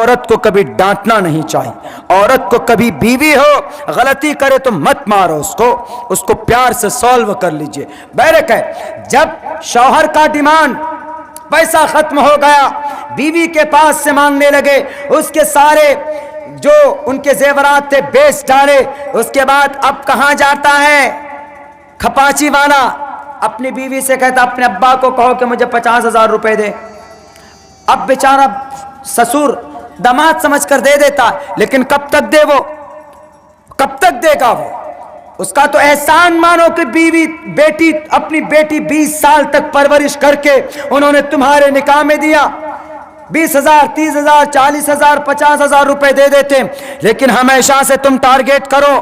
عورت کو کبھی ڈانٹنا نہیں چاہیے. عورت کو کبھی بیوی ہو غلطی کرے تو مت مارو اس کو پیار سے سولو کر لیجئے. بہرکہ جب شوہر کا ڈیمانڈ پیسہ ختم ہو گیا, بیوی کے پاس سے مانگنے لگے, اس کے سارے جو ان کے زیورات تھے بیچ ڈالے, اس کے بعد اب کہاں جاتا ہے کھپاچی والا, اپنی بیوی سے کہتا اپنے ابا کو کہو کہ مجھے 50,000 روپے دے. اب بیچارہ سسر داماد سمجھ کر دے دیتا, لیکن کب تک دے وہ, کب تک دے گا وہ؟ اس کا تو احسان مانو کہ بیٹی اپنی بیٹی 20 سال تک پرورش کر کے انہوں نے تمہارے نکاح میں دیا. 20,000 30,000 40,000 50,000 روپے دے دیتے, لیکن ہمیشہ سے تم ٹارگیٹ کرو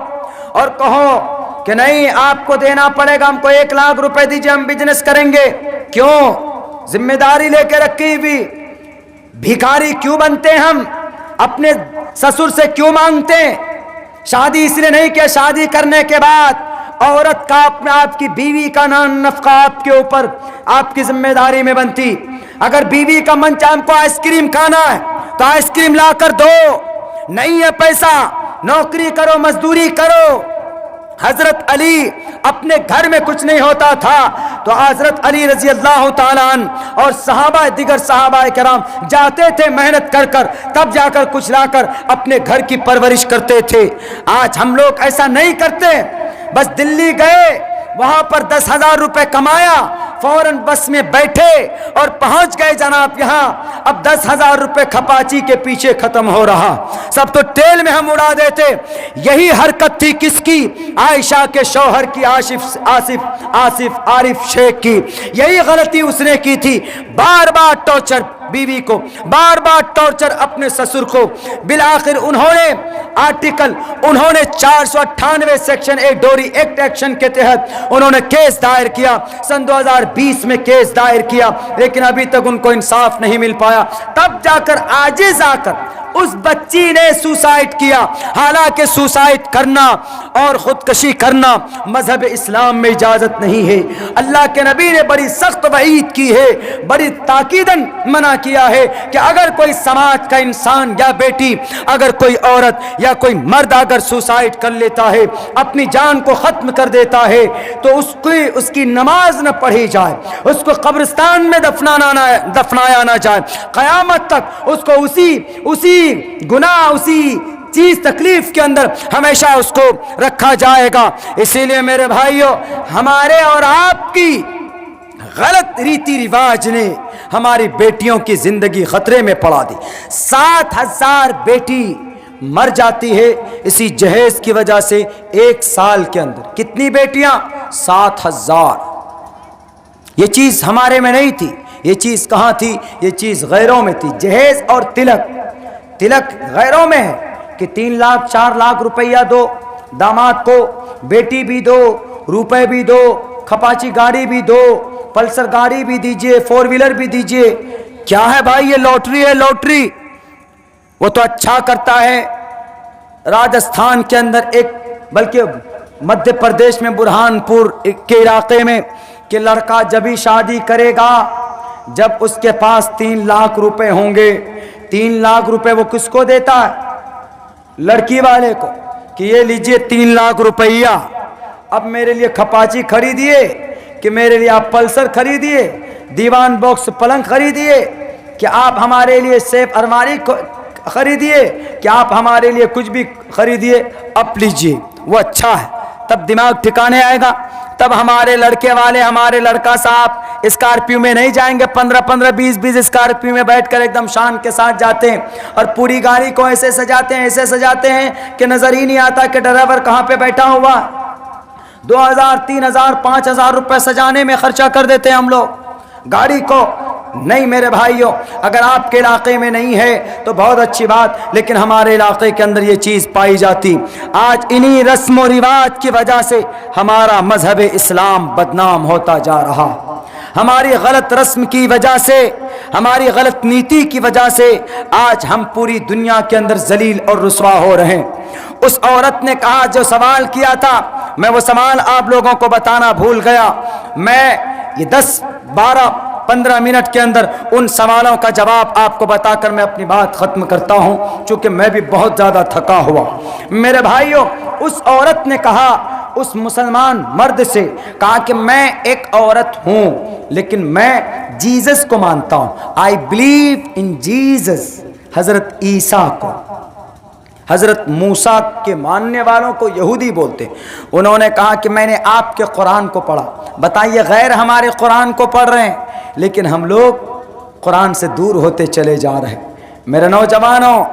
اور کہو کہ نہیں آپ کو دینا پڑے گا, ہم کو 1 لاکھ روپے دیجئے, ہم بزنس کریں گے. کیوں؟ ذمہ داری لے کے رکھی ہوئی. بھکاری کیوں بنتے ہم؟ اپنے سسر سے کیوں مانگتے؟ شادی اس لیے نہیں کہ شادی کرنے کے بعد عورت کا آپ کی بیوی کا نان نفقہ آپ کے اوپر آپ کی ذمہ داری میں بنتی. اگر بیوی کا من چاہے ہم کو آئس کریم کھانا ہے تو آئس کریم لا کر دو, نہیں ہے پیسہ نوکری کرو مزدوری کرو. حضرت علی اپنے گھر میں کچھ نہیں ہوتا تھا تو حضرت علی رضی اللہ تعالیٰ عنہ اور صحابہ دیگر صحابہ کرام جاتے تھے محنت کر کر, تب جا کر کچھ لا کر اپنے گھر کی پرورش کرتے تھے. آج ہم لوگ ایسا نہیں کرتے, بس دلی گئے وہاں پر 10,000 روپے کمایا, فوراً بس میں بیٹھے اور پہنچ گئے جناب یہاں. اب 10,000 روپے کھپاچی کے پیچھے ختم ہو رہا, سب تو ٹیل میں ہم اڑا دیتے. یہی حرکت تھی کس کی؟ عائشہ کے شوہر کی, آصف عارف شیخ کی. یہی غلطی اس نے کی تھی, بار بار ٹارچر بیوی کو, بار بار ٹارچر اپنے سسر کو. بالآخر انہوں نے 498 سیکشن 1 ڈوری ایکٹ ایکشن کے تحت انہوں نے کیس دائر کیا. سن 2020 میں کیس دائر کیا, لیکن ابھی تک ان کو انصاف نہیں مل پایا. تب جا کر عاجز آ کر اس بچی نے سوسائڈ کیا. حالانکہ سوسائڈ کرنا اور خودکشی کرنا مذہب اسلام میں اجازت نہیں ہے. اللہ کے نبی نے بڑی سخت وعید کی ہے, بڑی تاکیداً منع کیا ہے کہ اگر کوئی سماج کا انسان یا بیٹی, اگر کوئی عورت یا کوئی مرد اگر سوسائڈ کر لیتا ہے, اپنی جان کو ختم کر دیتا ہے, تو اس کی نماز نہ پڑھی جائے, اس کو قبرستان میں دفنایا نہ جائے. قیامت تک اس کو اسی گناہ, اسی چیز تکلیف کے اندر ہمیشہ اس کو رکھا جائے گا. اسی لیے میرے بھائیوں, ہمارے اور آپ کی غلط ریتی رواج نے ہماری بیٹیوں کی زندگی خطرے میں پڑا دی. 7,000 بیٹی مر جاتی ہے اسی جہیز کی وجہ سے. 1 سال کے اندر کتنی بیٹیاں؟ 7,000. یہ چیز ہمارے میں نہیں تھی, یہ چیز کہاں تھی؟ یہ چیز غیروں میں تھی. جہیز اور تلک غیروں میں ہے کہ 3 لاکھ 4 لاکھ روپیہ دو داماد کو, بیٹی بھی دو, روپے بھی دو, کھپاچی گاڑی بھی دو, پلسر گاڑی بھی دیجئے, 4 ویلر بھی دیجئے. کیا ہے بھائی یہ لوٹری ہے لوٹری. وہ تو اچھا کرتا ہے راجستھان کے اندر ایک, بلکہ مدھیہ پردیش میں برہان پور کے علاقے میں, کہ لڑکا جب ہی شادی کرے گا جب اس کے پاس 3 لاکھ روپے ہوں گے. 3 لاکھ روپے وہ کس کو دیتا ہے؟ لڑکی والے کو, کہ یہ لیجئے 3 لاکھ روپیہ, اب میرے لیے کھپاچی خریدیے, کہ میرے لیے آپ پلسر خریدیے, دیوان باکس پلنگ خریدیے, کہ آپ ہمارے لیے سیف الماری خریدیے, کہ آپ ہمارے لیے کچھ بھی خریدیے, اب لیجئے. وہ اچھا ہے, تب دماغ ٹھکانے آئے گا. تب ہمارے لڑکے والے, ہمارے لڑکا صاحب اسکارپیو میں نہیں جائیں گے, 15 20 اسکارپیو میں بیٹھ کر ایک دم شان کے ساتھ جاتے ہیں, اور پوری گاڑی کو ایسے سجاتے ہیں کہ نظر ہی نہیں آتا کہ ڈرائیور کہاں پہ بیٹھا ہوا. 2,000 3,000 5,000 روپے سجانے میں خرچہ کر دیتے ہیں ہم لوگ گاڑی کو. نہیں میرے بھائیوں, اگر آپ کے علاقے میں نہیں ہے تو بہت اچھی بات, لیکن ہمارے علاقے کے اندر یہ چیز پائی جاتی. آج انہی رسم و رواج کی وجہ سے ہمارا مذہب اسلام بدنام ہوتا جا رہا. ہماری غلط رسم کی وجہ سے, ہماری غلط نیتی کی وجہ سے آج ہم پوری دنیا کے اندر ذلیل اور رسوا ہو رہے ہیں. اس عورت نے کہا, جو سوال کیا تھا, میں وہ سوال آپ لوگوں کو بتانا بھول گیا. میں یہ 10 12 15 منٹ کے اندر ان سوالوں کا جواب آپ کو بتا کر میں اپنی بات ختم کرتا ہوں، چونکہ میں بھی بہت زیادہ تھکا ہوا۔ میرے بھائیوں، اس عورت نے کہا، اس مسلمان مرد سے کہا کہ میں ایک عورت ہوں لیکن میں جیزس کو مانتا ہوں، آئی بلیو ان جیزس، حضرت عیسیٰ کو۔ حضرت موسیٰ کے ماننے والوں کو یہودی بولتے۔ انہوں نے کہا کہ میں نے آپ کے قرآن کو پڑھا۔ بتائیے، غیر ہمارے قرآن کو پڑھ رہے ہیں لیکن ہم لوگ قرآن سے دور ہوتے چلے جا رہے ہیں۔ میرے نوجوانوں،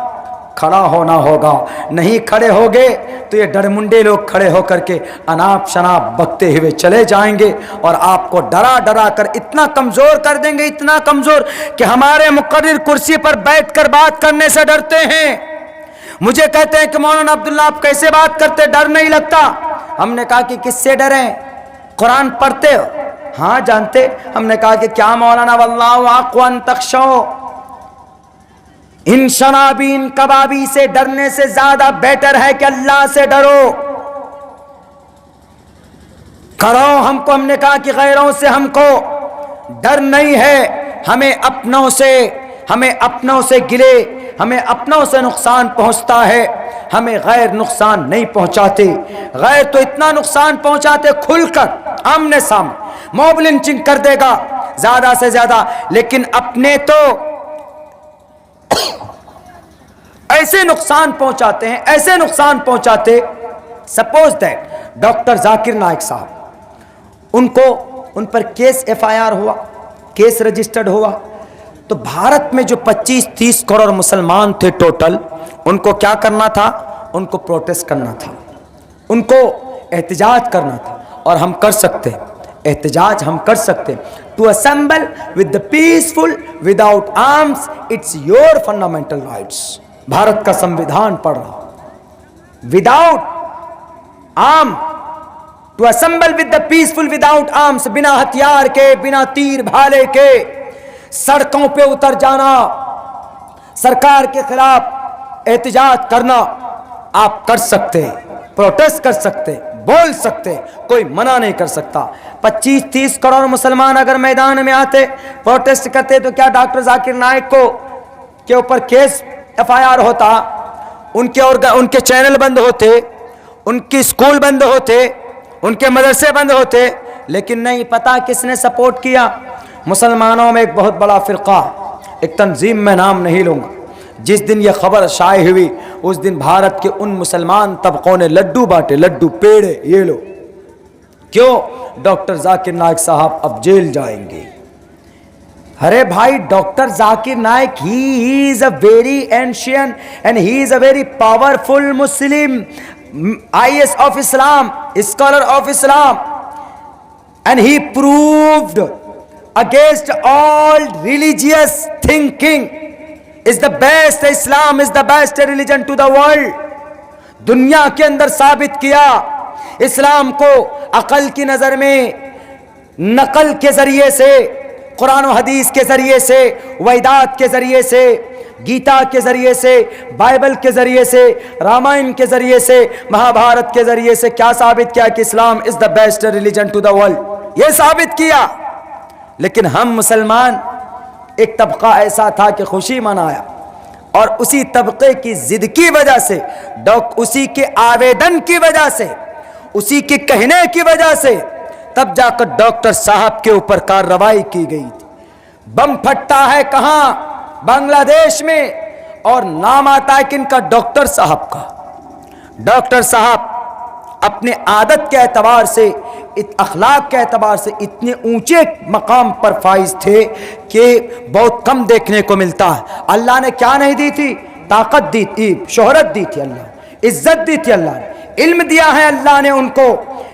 کھڑا ہونا ہوگا، نہیں کھڑے ہوگے تو یہ ڈرمنڈے لوگ کھڑے ہو کر کے اناپ شناپ بکتے ہوئے چلے جائیں گے اور آپ کو ڈرا ڈرا کر اتنا کمزور کر دیں گے، اتنا کمزور کہ ہمارے مقرر کرسی پر بیٹھ کر بات کرنے سے ڈرتے ہیں۔ مجھے کہتے ہیں کہ مولانا عبداللہ آپ کیسے بات کرتے، ڈر نہیں لگتا؟ ہم نے کہا کہ کس سے ڈریں؟ قرآن پڑھتے ہو؟ ہاں جانتے۔ ہم نے کہا کہ کیا مولانا؟ واللہ احق ان تخشوا، ان شنابین کبابی سے ڈرنے سے زیادہ بیٹر ہے کہ اللہ سے ڈرو۔ کرو ہم کو، ہم نے کہا کہ غیروں سے ہم کو ڈر نہیں ہے، ہمیں اپنوں سے گلے، ہمیں اپنوں سے نقصان پہنچتا ہے، ہمیں غیر نقصان نہیں پہنچاتے۔ غیر تو اتنا نقصان پہنچاتے کھل کر آمنے سامنے، موب لنچنگ کر دے گا زیادہ سے زیادہ، لیکن اپنے تو ایسے نقصان پہنچاتے ہیں، ایسے نقصان پہنچاتے۔ Suppose that doctor Zakir Naik صاحب، ان پر کیس FIR ہوا، کیس رجسٹرڈ ہوا، تو بھارت میں جو 25-30 کروڑ مسلمان تھے ٹوٹل، ان کو کیا کرنا تھا؟ ان کو پروٹیسٹ کرنا تھا، ان کو احتجاج کرنا تھا، اور ہم کر سکتے، احتجاج ہم کر سکتے۔ To assemble with the peaceful without arms, it's your fundamental rights۔ Bharat کا سمویدھان پڑھ رہا، without arm, to assemble with the peaceful without arms, بنا ہتھیار کے، بنا تیر بھالے کے سڑکوں پہ اتر جانا، سرکار کے خلاف احتجاج کرنا، آپ کر سکتے، پروٹیسٹ کر سکتے، بول سکتے، کوئی منع نہیں کر سکتا۔ 25-30 کروڑ مسلمان اگر میدان میں آتے، پروٹیسٹ کرتے، تو کیا ڈاکٹر ذاکر نائک کے اوپر کیس FIR ہوتا؟ ان کے چینل بند ہوتے، ان کی اسکول بند ہوتے، ان کے مدرسے بند ہوتے، لیکن نہیں، پتا کس نے سپورٹ کیا؟ مسلمانوں میں ایک بہت بڑا فرقہ، ایک تنظیم میں نام نہیں لوں گا، جس دن یہ خبر شائع ہوئی اس دن بھارت کے ان مسلمان طبقوں نے لڈو بانٹے، لڈو پیڑے، یہ لو۔ کیوں؟ ڈاکٹر ذاکر نائک صاحب اب جیل جائیں گے۔ ارے بھائی، doctor Zakir Naik he is a very ancient and he is a very powerful Muslim, IS of Islam, scholar of Islam, and he proved against all religious thinking is the best, Islam is the best religion to the world۔ دنیا کے اندر ثابت کیا اسلام کو عقل کی نظر میں، نقل کے ذریعے سے، قرآن و حدیث کے ذریعے سے، ویدات کے ذریعے سے، گیتا کے ذریعے سے، بائبل کے ذریعے سے، رامائن کے ذریعے سے، مہابھارت کے ذریعے سے کیا ثابت کیا کہ Islam is the best religion to the world, یہ ثابت کیا۔ لیکن ہم مسلمان، ایک طبقہ ایسا تھا کہ خوشی منایا، اور اسی طبقے کی ضد کی وجہ سے، اسی کے آویدن کی وجہ سے، اسی کے کہنے کی وجہ سے تب جا کر ڈاکٹر صاحب کے اوپر کارروائی کی گئی تھی۔ بم پھٹتا ہے کہاں؟ بنگلہ دیش میں، اور نام آتا ہے کن کا؟ ڈاکٹر صاحب کا۔ ڈاکٹر صاحب اپنے عادت کے اعتبار سے، اخلاق کے اعتبار سے اتنے اونچے مقام پر فائز تھے کہ بہت کم دیکھنے کو ملتا ہے۔ اللہ نے کیا نہیں دی تھی؟ طاقت دی تھی، شہرت دی تھی، اللہ نے عزت دی تھی، اللہ نے علم دیا ہے اللہ نے ان کو۔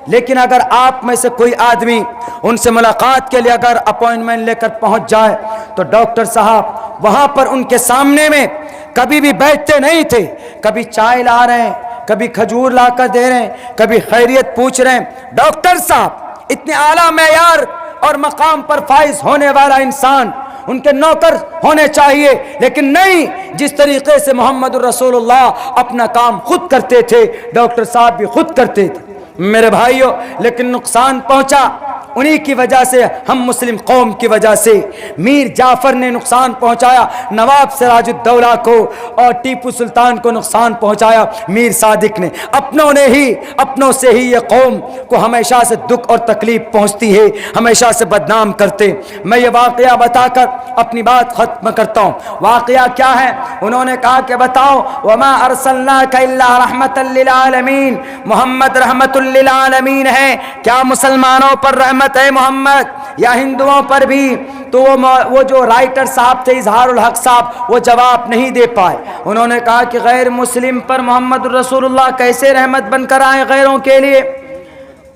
لیکن اگر آپ میں سے کوئی آدمی ان سے ملاقات کے لیے اگر اپوائنٹمنٹ لے کر پہنچ جائے تو ڈاکٹر صاحب وہاں پر ان کے سامنے میں کبھی بھی بیٹھتے نہیں تھے، کبھی چائے لا رہے ہیں، کبھی کھجور لا کر دے رہے ہیں، کبھی خیریت پوچھ رہے ہیں۔ ڈاکٹر صاحب اتنے اعلیٰ معیار اور مقام پر فائز ہونے والا انسان، ان کے نوکر ہونے چاہیے، لیکن نہیں، جس طریقے سے محمد الرسول اللہ اپنا کام خود کرتے تھے، ڈاکٹر صاحب بھی خود کرتے تھے۔ میرے بھائیوں، لیکن نقصان پہنچا، انہی کی وجہ سے ہم مسلم قوم کی وجہ سے میر جعفر نے نقصان پہنچایا نواب سراج الدولہ کو، اور ٹیپو سلطان کو نقصان پہنچایا میر صادق نے۔ اپنوں سے ہی یہ قوم کو ہمیشہ سے دکھ اور تکلیف پہنچتی ہے، ہمیشہ سے بدنام کرتے۔ میں یہ واقعہ بتا کر اپنی بات ختم کرتا ہوں۔ واقعہ کیا ہے؟ انہوں نے کہا کہ بتاؤ، وما ارسلناک الا رحمتا للعالمین، محمد رحمت للعالمین ہے، کیا مسلمانوں پر رحمت ہے محمد یا ہندوؤں پر بھی؟ تو وہ جو رائٹر صاحب تھے اظہار الحق صاحب، وہ جواب نہیں دے پائے۔ انہوں نے کہا کہ غیر مسلم پر محمد الرسول اللہ کیسے رحمت بن کر آئے غیروں کے لیے؟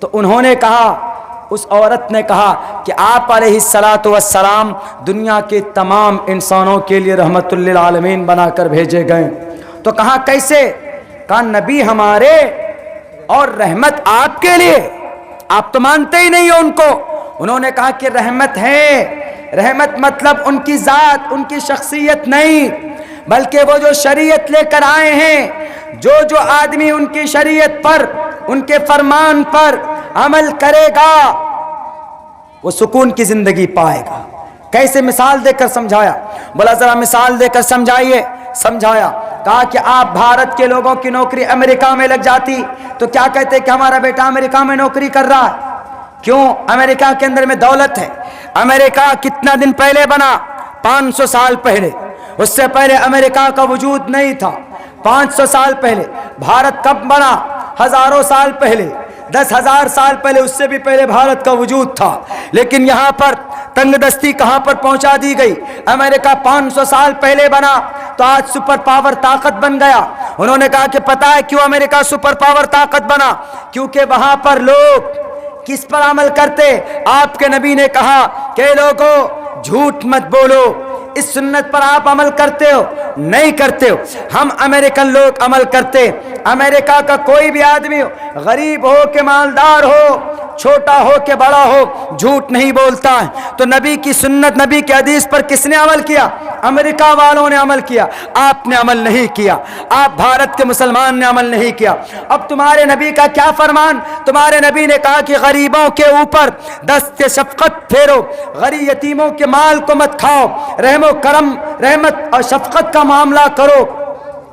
تو انہوں نے کہا، اس عورت نے کہا کہ آپ علیہ الصلاۃ والسلام دنیا کے تمام انسانوں کے لیے رحمت للعالمین بنا کر بھیجے گئے۔ تو کہا کیسے؟ کہا نبی ہمارے اور رحمت آپ کے لیے، آپ تو مانتے ہی نہیں ہو ان کو۔ انہوں نے کہا کہ رحمت ہے، رحمت مطلب ان کی ذات، ان کی شخصیت نہیں، بلکہ وہ جو شریعت لے کر آئے ہیں، جو آدمی ان کی شریعت پر، ان کے فرمان پر عمل کرے گا وہ سکون کی زندگی پائے گا۔ کیسے مثال دے کر سمجھایا؟ بولا ذرا مثال دے کر سمجھائیے۔ سمجھایا، کہا کہ آپ بھارت کے لوگوں کی نوکری امریکہ میں لگ جاتی تو کیا کہتے کہ ہمارا بیٹا امریکہ میں نوکری کر رہا ہے؟ کیوں؟ امریکہ کے اندر میں دولت ہے۔ امریکہ کتنا دن پہلے بنا؟ 500 سال پہلے۔ اس سے پہلے امریکہ کا وجود نہیں تھا۔ 500 سال پہلے۔ بھارت کب بنا؟ ہزاروں سال پہلے، 10,000 سال پہلے، اس سے بھی پہلے بھارت کا وجود تھا۔ لیکن یہاں پر تنگ دستی کہاں پر پہنچا دی گئی؟ امریکہ 500 سال پہلے بنا تو آج سپر پاور طاقت بن گیا۔ انہوں نے کہا کہ پتہ ہے کیوں امریکہ سپر پاور طاقت بنا؟ کیونکہ وہاں پر لوگ کس پر عمل کرتے؟ آپ کے نبی نے کہا کہ لوگوں جھوٹ مت بولو، اس سنت پر آپ عمل کرتے ہو؟ نہیں کرتے ہو۔ ہم امریکن لوگ عمل کرتے۔ امریکہ کا کوئی بھی آدمی ہو، غریب ہو کہ مالدار ہو، چھوٹا ہو کہ بڑا ہو، جھوٹ نہیں بولتا ہے۔ تو نبی کی سنت، نبی کی حدیث پر کس نے عمل کیا؟ امریکہ والوں نے عمل کیا، آپ نے عمل نہیں کیا، آپ بھارت کے مسلمان نے عمل نہیں کیا۔ اب تمہارے نبی کا کیا فرمان؟ تمہارے نبی نے کہا کہ غریبوں کے اوپر دست شفقت پھیرو، غریب یتیموں کے مال کو مت کھاؤ، رحم و کرم، رحمت اور شفقت کا معاملہ کرو،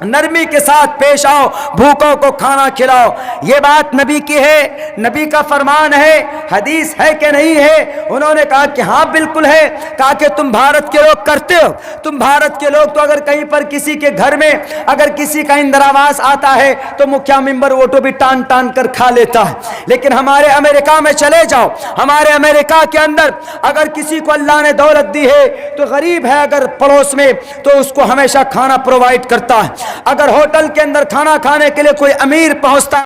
نرمی کے ساتھ پیش آؤ، بھوکوں کو کھانا کھلاؤ۔ یہ بات نبی کی ہے، نبی کا فرمان ہے، حدیث ہے کہ نہیں ہے؟ انہوں نے کہا کہ ہاں بالکل ہے۔ کہا کہ تم بھارت کے لوگ کرتے ہو؟ تم بھارت کے لوگ تو اگر کہیں پر کسی کے گھر میں اگر کسی کا اندراواس آتا ہے تو مکھیا ممبر ووٹو بھی ٹان ٹان کر کھا لیتا ہے، لیکن ہمارے امریکہ میں چلے جاؤ، ہمارے امریکہ کے اندر اگر کسی کو اللہ نے دولت دی ہے تو غریب ہے اگر پڑوس میں تو اس کو ہمیشہ کھانا پرووائڈ کرتا ہے۔ اگر ہوٹل کے اندر کھانا کھانے کے لیے کوئی امیر پہنچتا